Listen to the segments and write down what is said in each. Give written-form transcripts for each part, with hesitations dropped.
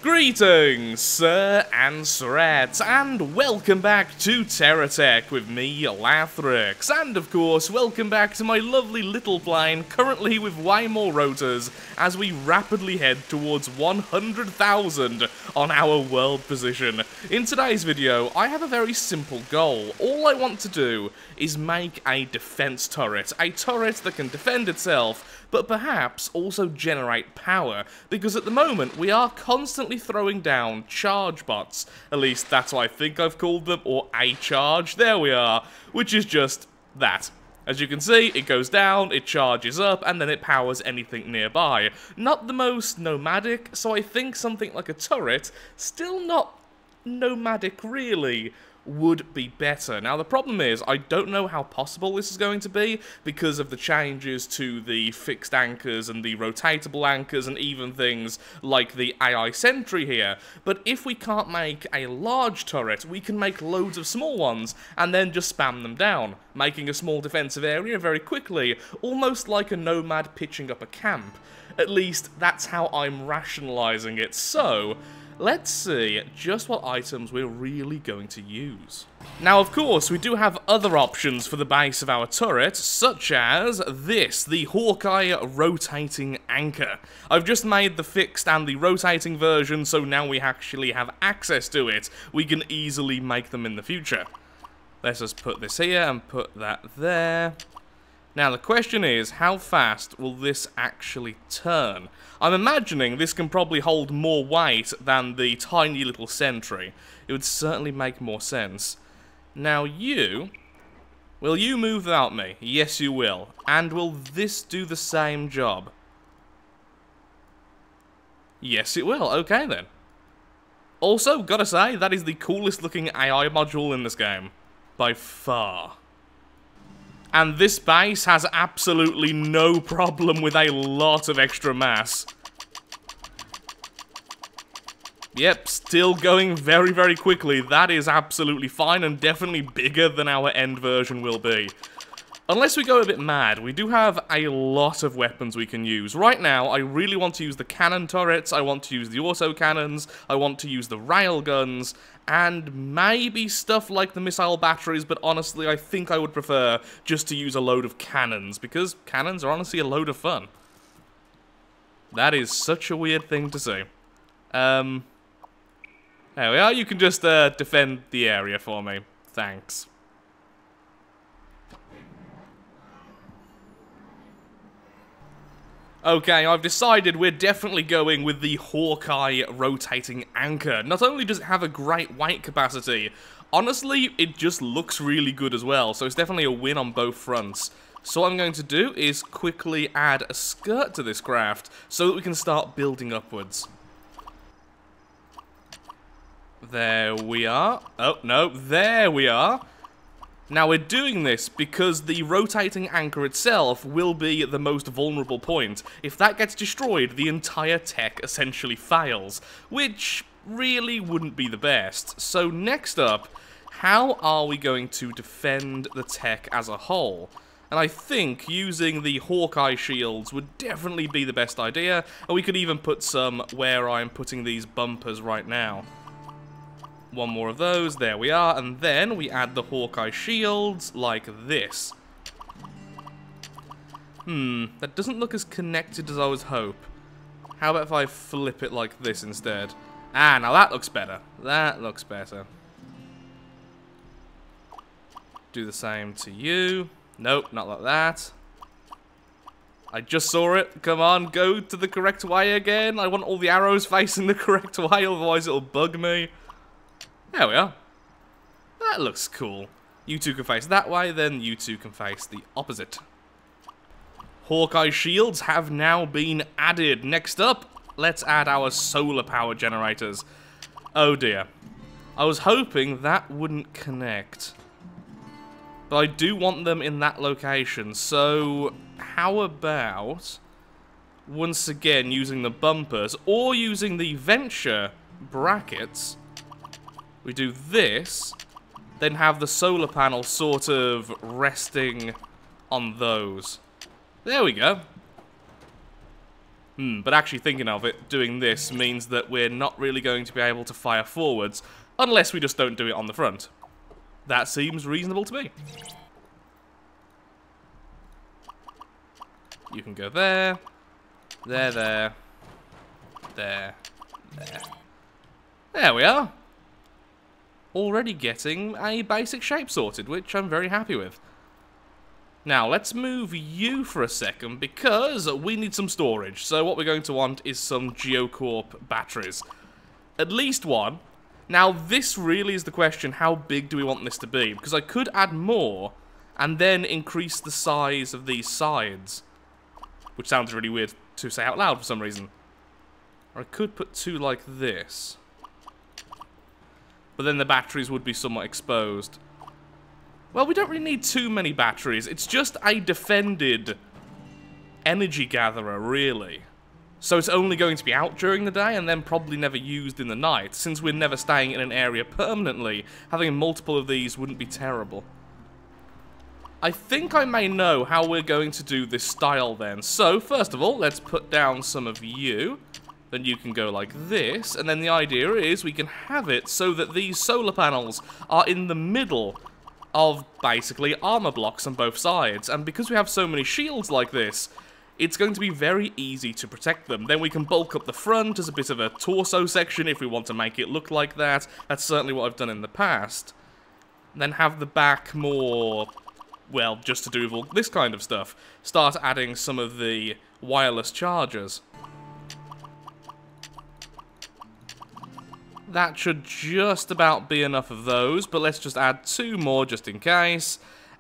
Greetings, sir and sirettes, and welcome back to Terratech with me, Lathrix, and of course, welcome back to my lovely little plane, currently with way more rotors, as we rapidly head towards 100,000 on our world position. In today's video, I have a very simple goal. All I want to do is make a defense turret, a turret that can defend itself, but perhaps also generate power, because at the moment we are constantly throwing down charge bots. At least that's what I think I've called them, or a charge. There we are, which is just that. As you can see, it goes down, it charges up, and then it powers anything nearby. Not the most nomadic, so I think something like a turret, still not nomadic really, would be better. Now the problem is, I don't know how possible this is going to be because of the changes to the fixed anchors and the rotatable anchors and even things like the AI sentry here. But if we can't make a large turret, we can make loads of small ones and then just spam them down, making a small defensive area very quickly, almost like a nomad pitching up a camp. At least that's how I'm rationalizing it. So let's see just what items we're really going to use. Now, of course, we do have other options for the base of our turret, such as this, the Hawkeye rotating anchor. I've just made the fixed and the rotating version, so now we actually have access to it. We can easily make them in the future. Let's just put this here and put that there. Now the question is, how fast will this actually turn? I'm imagining this can probably hold more weight than the tiny little sentry. It would certainly make more sense. Now will you move without me? Yes you will. And will this do the same job? Yes it will, okay then. Also, gotta say, that is the coolest looking AI module in this game. By far. And this base has absolutely no problem with a lot of extra mass. Yep, still going very, very quickly. That is absolutely fine and definitely bigger than our end version will be. Unless we go a bit mad, we do have a lot of weapons we can use. Right now, I really want to use the cannon turrets, I want to use the auto cannons, I want to use the rail guns, and maybe stuff like the missile batteries, but honestly, I think I would prefer just to use a load of cannons, because cannons are honestly a load of fun. That is such a weird thing to say. There we are, you can just defend the area for me. Thanks. Okay, I've decided we're definitely going with the Hawkeye rotating anchor. Not only does it have a great weight capacity, honestly, it just looks really good as well, so it's definitely a win on both fronts. So what I'm going to do is quickly add a skirt to this craft so that we can start building upwards. There we are. Oh, no, there we are. Now we're doing this because the rotating anchor itself will be the most vulnerable point. If that gets destroyed, the entire tech essentially fails, which really wouldn't be the best. So next up, how are we going to defend the tech as a whole? And I think using the Hawkeye shields would definitely be the best idea, and we could even put some where I'm putting these bumpers right now. One more of those, there we are, and then we add the Hawkeye shields like this. That doesn't look as connected as I was hoping. How about if I flip it like this instead? Ah, now that looks better. That looks better. Do the same to you. Nope, not like that. I just saw it. Come on, go to the correct way again. I want all the arrows facing the correct way, otherwise it'll bug me. There we are. That looks cool. You two can face that way, then you two can face the opposite. Hawkeye shields have now been added. Next up, let's add our solar power generators. Oh dear. I was hoping that wouldn't connect. But I do want them in that location, so how about once again using the bumpers or using the venture brackets? We do this, then have the solar panel sort of resting on those. There we go. But actually thinking of it, doing this means that we're not really going to be able to fire forwards unless we just don't do it on the front. That seems reasonable to me. You can go there, there, there, there, there. There we are. Already getting a basic shape sorted, which I'm very happy with. Now, let's move you for a second, because we need some storage. So what we're going to want is some Geocorp batteries. At least one. Now, this really is the question, how big do we want this to be? Because I could add more, and then increase the size of these sides. Which sounds really weird to say out loud for some reason. Or I could put two like this. But then the batteries would be somewhat exposed. Well, we don't really need too many batteries. It's just a defended energy gatherer, really. So it's only going to be out during the day and then probably never used in the night. Since we're never staying in an area permanently, having multiple of these wouldn't be terrible. I think I may know how we're going to do this style then. So, first of all, let's put down some of you. Then you can go like this. And then the idea is we can have it so that these solar panels are in the middle of basically armor blocks on both sides. And because we have so many shields like this, it's going to be very easy to protect them. Then we can bulk up the front as a bit of a torso section if we want to make it look like that. That's certainly what I've done in the past. Then have the back more, well, just to do with all this kind of stuff. Start adding some of the wireless chargers. That should just about be enough of those, but let's just add two more just in case.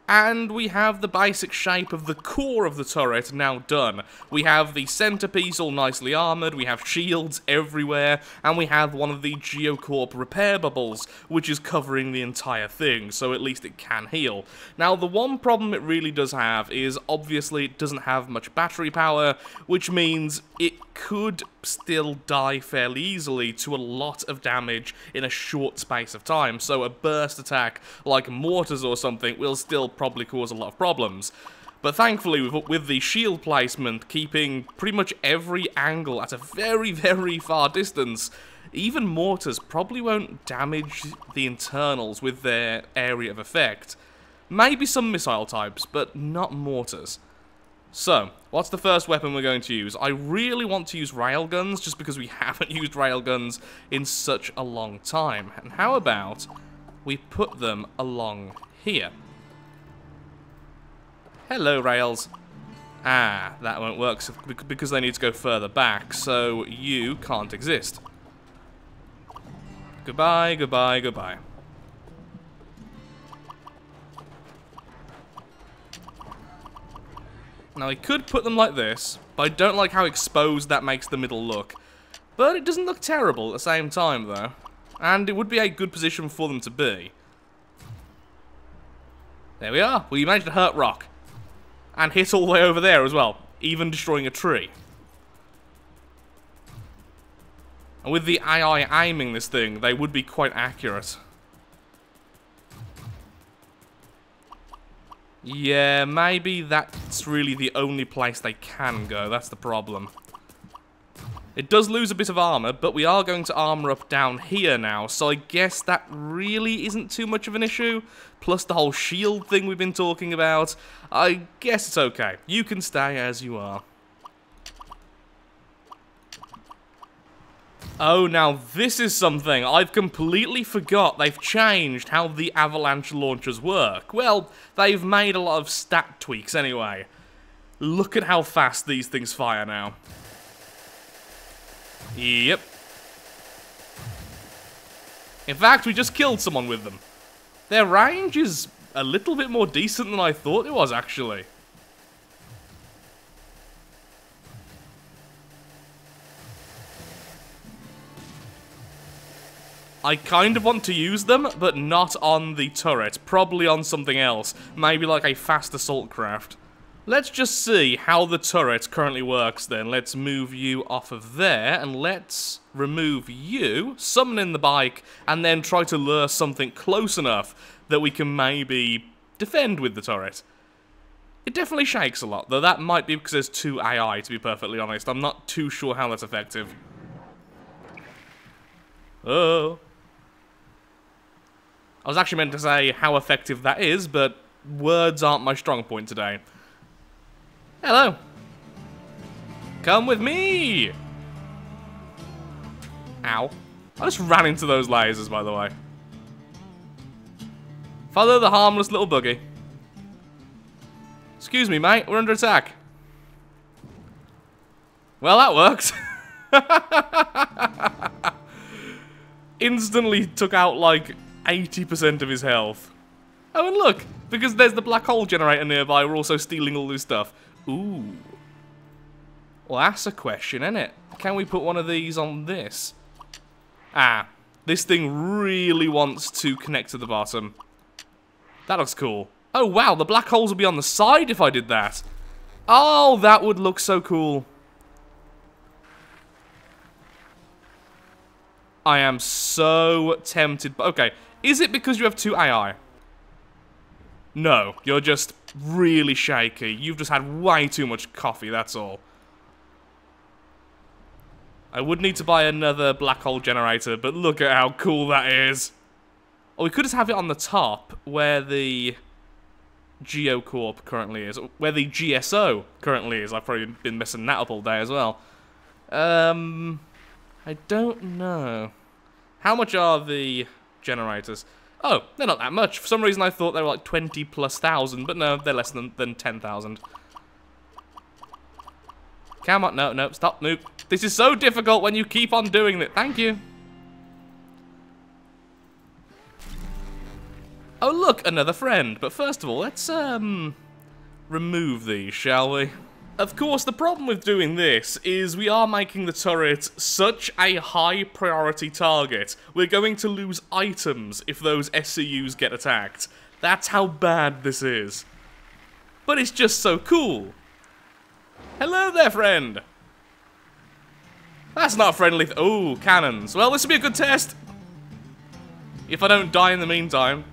And we have the basic shape of the core of the turret now done. We have the centerpiece all nicely armored, we have shields everywhere, and we have one of the Geocorp repair bubbles, which is covering the entire thing, so at least it can heal. Now, the one problem it really does have is, obviously, it doesn't have much battery power, which means it could still die fairly easily to a lot of damage in a short space of time, so a burst attack like mortars or something will still probably cause a lot of problems. But thankfully, with the shield placement keeping pretty much every angle at a very, very far distance, even mortars probably won't damage the internals with their area of effect. Maybe some missile types, but not mortars. So, what's the first weapon we're going to use? I really want to use railguns, just because we haven't used railguns in such a long time. And how about we put them along here? Hello, rails. Ah, that won't work because they need to go further back, so you can't exist. Goodbye, goodbye, goodbye. Now, I could put them like this, but I don't like how exposed that makes the middle look. But it doesn't look terrible at the same time, though. And it would be a good position for them to be. There we are. Well, you managed to hurt rock. And hit all the way over there as well, even destroying a tree. And with the AI aiming this thing, they would be quite accurate. Yeah, maybe that's really the only place they can go. That's the problem. It does lose a bit of armor, but we are going to armor up down here now, so I guess that really isn't too much of an issue. Plus the whole shield thing we've been talking about. I guess it's okay. You can stay as you are. Oh, now this is something I've completely forgot. They've changed how the avalanche launchers work. Well, they've made a lot of stat tweaks anyway. Look at how fast these things fire now. Yep. In fact, we just killed someone with them. Their range is a little bit more decent than I thought it was, actually. I kind of want to use them, but not on the turret. Probably on something else. Maybe like a fast assault craft. Let's just see how the turret currently works then. Let's move you off of there, and let's remove you, summon in the bike, and then try to lure something close enough that we can maybe defend with the turret. It definitely shakes a lot, though that might be because there's 2 AI, to be perfectly honest. I'm not too sure how that's effective. Oh. I was actually meant to say how effective that is, but words aren't my strong point today. Hello. Come with me! Ow. I just ran into those lasers, by the way. Follow the harmless little buggy. Excuse me, mate. We're under attack. Well, that worked. Instantly took out, like, 80% of his health. Oh, and look! Because there's the black hole generator nearby, we're also stealing all this stuff. Ooh. Well, that's a question, isn't it? Can we put one of these on this? Ah. This thing really wants to connect to the bottom. That looks cool. Oh, wow, the black holes would be on the side if I did that. Oh, that would look so cool. I am so tempted. Okay, is it because you have 2 AI? No, you're just really shaky. You've just had way too much coffee, that's all. I would need to buy another black hole generator, but look at how cool that is. Or we could just have it on the top, where the GeoCorp currently is. Where the GSO currently is. I've probably been messing that up all day as well. I don't know. How much are the generators? Oh, they're not that much. For some reason I thought they were like 20,000+, but no, they're less than 10,000. Come on, no, stop, nope. This is so difficult when you keep on doing it. Thank you. Oh look, another friend. But first of all, let's remove these, shall we? Of course, the problem with doing this is we are making the turret such a high priority target. We're going to lose items if those SCUs get attacked. That's how bad this is. But it's just so cool. Hello there, friend. That's not friendly. Oh, cannons. Well, this will be a good test. If I don't die in the meantime.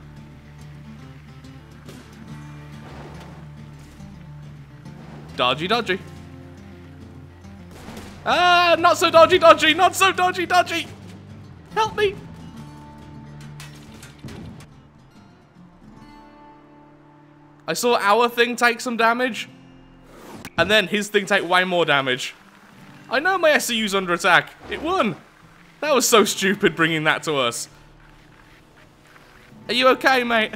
Dodgy, dodgy. Ah, not so dodgy, dodgy. Not so dodgy, dodgy. Help me. I saw our thing take some damage. And then his thing take way more damage. I know my SCU's under attack. It won. That was so stupid bringing that to us. Are you okay, mate?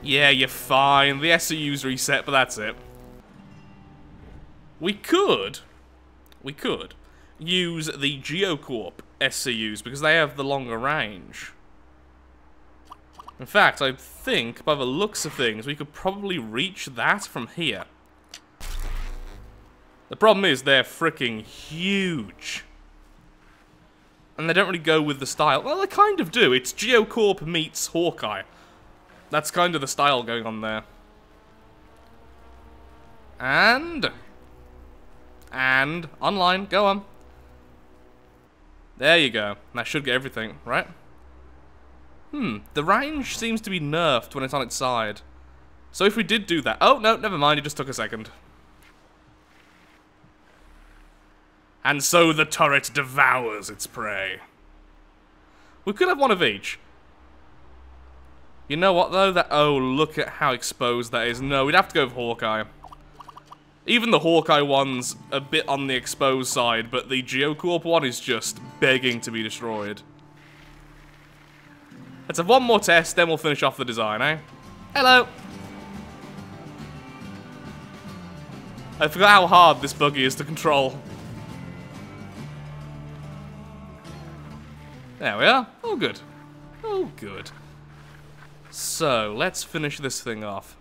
Yeah, you're fine. The SCU's reset, but that's it. We could use the GeoCorp SCUs because they have the longer range. In fact, I think, by the looks of things, we could probably reach that from here. The problem is they're freaking huge. And they don't really go with the style. Well, they kind of do. It's GeoCorp meets Hawkeye. That's kind of the style going on there. And online, go on. There you go. That should get everything, right? The range seems to be nerfed when it's on its side. So if we did do that... Oh, no, never mind, it just took a second. And so the turret devours its prey. We could have one of each. You know what, though? Oh, look at how exposed that is. No, we'd have to go with Hawkeye. Even the Hawkeye one's a bit on the exposed side, but the GeoCorp one is just begging to be destroyed. Let's have one more test, then we'll finish off the design, eh? Hello! I forgot how hard this buggy is to control. There we are. All good. All good. So, let's finish this thing off.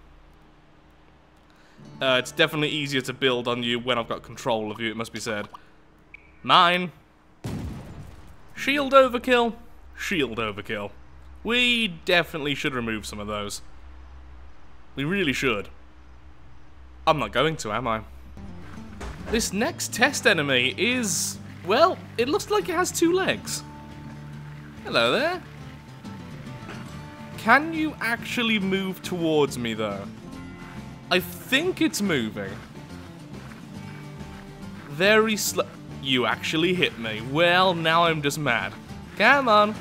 It's definitely easier to build on you when I've got control of you, it must be said. Mine. Shield overkill. Shield overkill. We definitely should remove some of those. We really should. I'm not going to, am I? This next test enemy is... well, it looks like it has 2 legs. Hello there. Can you actually move towards me, though? I think it's moving. Very slow. You actually hit me. Well, now I'm just mad. Come on.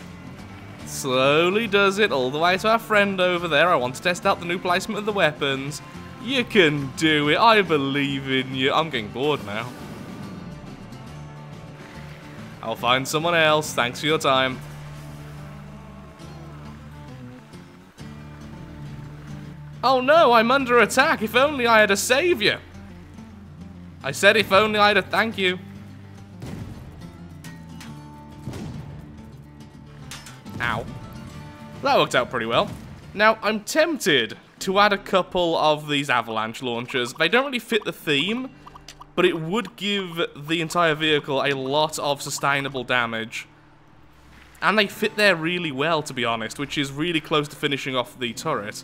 Slowly does it all the way to our friend over there. I want to test out the new placement of the weapons. You can do it. I believe in you. I'm getting bored now. I'll find someone else. Thanks for your time. Oh no, I'm under attack. If only I had a savior. I said if only I had a thank you. Ow. That worked out pretty well. Now, I'm tempted to add a couple of these avalanche launchers. They don't really fit the theme, but it would give the entire vehicle a lot of sustainable damage. And they fit there really well, to be honest, which is really close to finishing off the turret.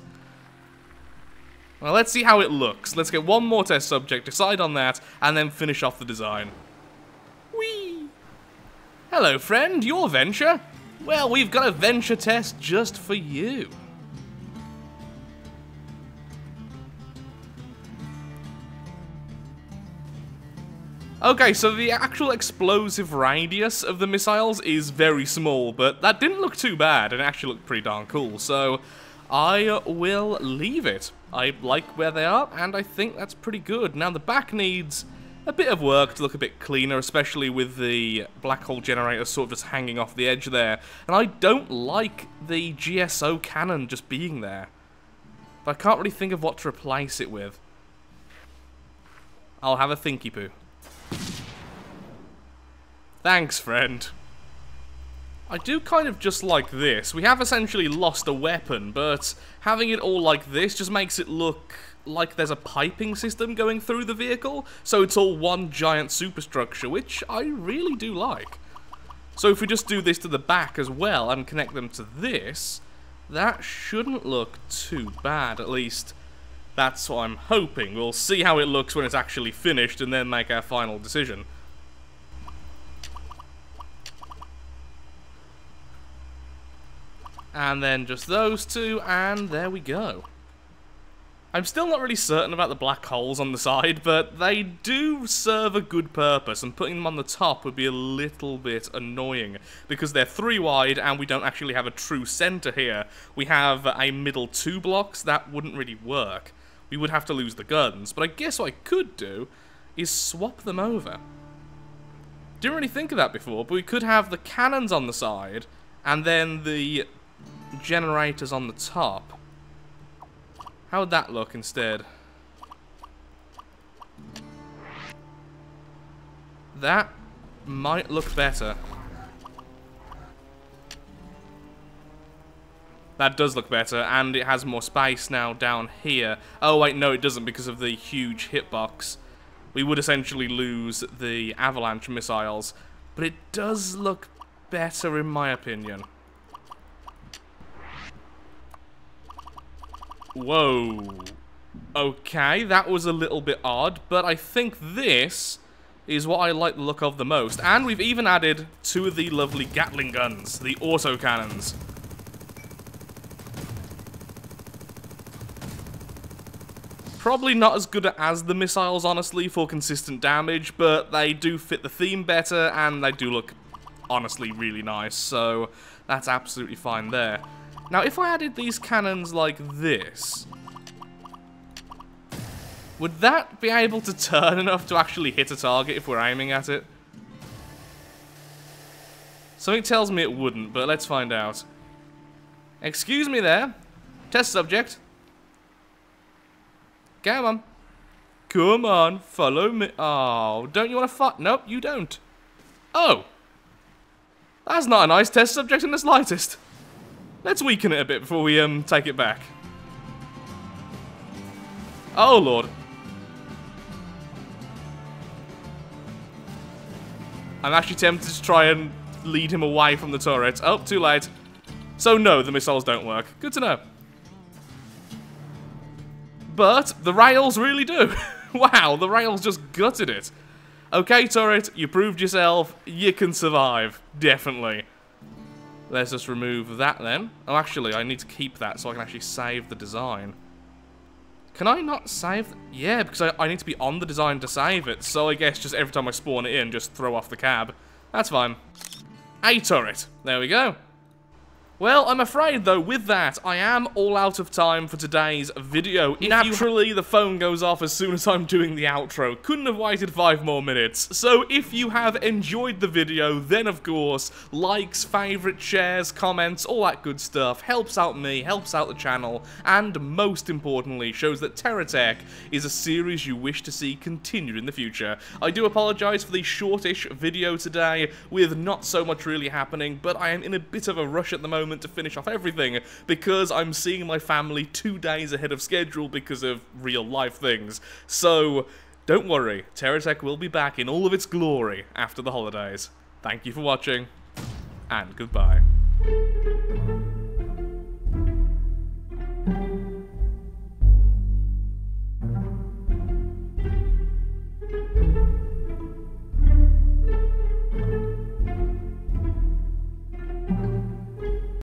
Well, let's see how it looks. Let's get one more test subject, decide on that, and then finish off the design. Whee! Hello, friend. Your venture? Well, we've got a venture test just for you. Okay, so the actual explosive radius of the missiles is very small, but that didn't look too bad, and it actually looked pretty darn cool, so I will leave it. I like where they are, and I think that's pretty good. Now, the back needs a bit of work to look a bit cleaner, especially with the black hole generator sort of just hanging off the edge there. And I don't like the GSO cannon just being there. But I can't really think of what to replace it with. I'll have a thinky poo. Thanks, friend. I do kind of just like this. We have essentially lost a weapon, but having it all like this just makes it look like there's a piping system going through the vehicle, so it's all one giant superstructure, which I really do like. So if we just do this to the back as well and connect them to this, that shouldn't look too bad, at least that's what I'm hoping. We'll see how it looks when it's actually finished and then make our final decision. And then just those two, and there we go. I'm still not really certain about the black holes on the side, but they do serve a good purpose, and putting them on the top would be a little bit annoying, because they're 3 wide, and we don't actually have a true center here. We have a middle 2 blocks. That wouldn't really work. We would have to lose the guns, but I guess what I could do is swap them over. Didn't really think of that before, but we could have the cannons on the side, and then the generators on the top. How would that look instead? That might look better. That does look better, and it has more space now down here. Oh wait, no it doesn't because of the huge hitbox. We would essentially lose the avalanche missiles, but it does look better in my opinion. Whoa. Okay, that was a little bit odd, but I think this is what I like the look of the most. And we've even added 2 of the lovely Gatling guns, the autocannons. Probably not as good as the missiles, honestly, for consistent damage, but they do fit the theme better, and they do look, honestly, really nice, so that's absolutely fine there. Now, if I added these cannons like this, would that be able to turn enough to actually hit a target if we're aiming at it? Something tells me it wouldn't, but let's find out. Excuse me there. Test subject. Come on. Come on, follow me. Oh, don't you want to fight? Nope, you don't. Oh. That's not a nice test subject in the slightest. Let's weaken it a bit before we take it back. Oh lord. I'm actually tempted to try and lead him away from the turret. Oh, too late. So no, the missiles don't work. Good to know. But the rails really do. Wow, the rails just gutted it. Okay, turret, you proved yourself. You can survive. Definitely. Let's just remove that then. Oh, actually, I need to keep that so I can actually save the design. Can I not save? Yeah, because I need to be on the design to save it. So I guess just every time I spawn it in, just throw off the cab. That's fine. A turret. There we go. Well, I'm afraid, though, with that, I am all out of time for today's video. Naturally, the phone goes off as soon as I'm doing the outro. Couldn't have waited 5 more minutes. So, if you have enjoyed the video, then, of course, likes, favourites, shares, comments, all that good stuff helps out me, helps out the channel, and, most importantly, shows that Terratech is a series you wish to see continued in the future. I do apologise for the shortish video today, with not so much really happening, but I am in a bit of a rush at the moment to finish off everything because I'm seeing my family 2 days ahead of schedule because of real life things. So, don't worry, Terratech will be back in all of its glory after the holidays. Thank you for watching, and goodbye.